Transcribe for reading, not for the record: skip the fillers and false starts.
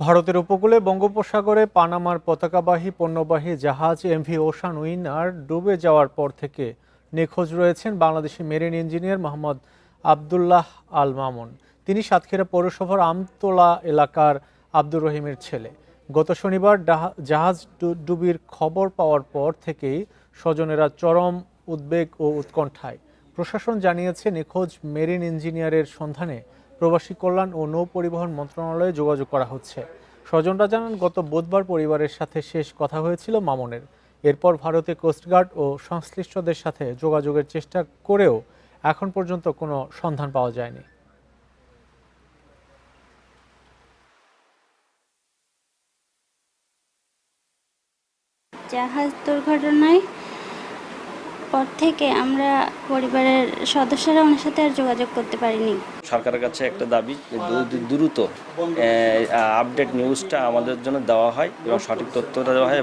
ভারতের উপকূলে বঙ্গোপসাগরে পানামার পতাকাবাহী পণ্যবাহী জাহাজ এমভি ওশান উইনার ডুবে যাওয়ার পর থেকে নিখোঁজ রয়েছেন বাংলাদেশি মেরিন ইঞ্জিনিয়ার মোহাম্মদ আবদুল্লাহ আল মামুন। তিনি সাতক্ষীরা পৌরসভার আমতলা এলাকার আব্দুর রহিমের ছেলে। গত শনিবার জাহাজ ডুবির খবর পাওয়ার পর থেকেই স্বজনেরা চরম উদ্বেগ ও উৎকণ্ঠায়। প্রশাসন জানিয়েছে, নিখোঁজ মেরিন ইঞ্জিনিয়ারের সন্ধানে প্রবাসী কল্যাণ ও নৌ পরিবহন মন্ত্রণালয়ে যোগাযোগ করা হচ্ছে। স্বজনরা জানান, গত বুধবার পরিবারের সাথে শেষ কথা হয়েছিল মামুনের। এরপর ভারতে কোস্টগার্ড ও সংশ্লিষ্টদের সাথে যোগাযোগের চেষ্টা করেও এখন পর্যন্ত কোনো সন্ধান পাওয়া যায়নি। জাহাজ দুর্ঘটনায় পর থেকে আমরা পরিবারের সদস্যরা ওনার সাথে আর যোগাযোগ করতে পারিনি। সরকারের কাছে একটা দাবি, দ্রুত আপডেট নিউজটা আমাদের জন্য দেওয়া হয় এবং সঠিক তথ্যটা দেওয়া হয়।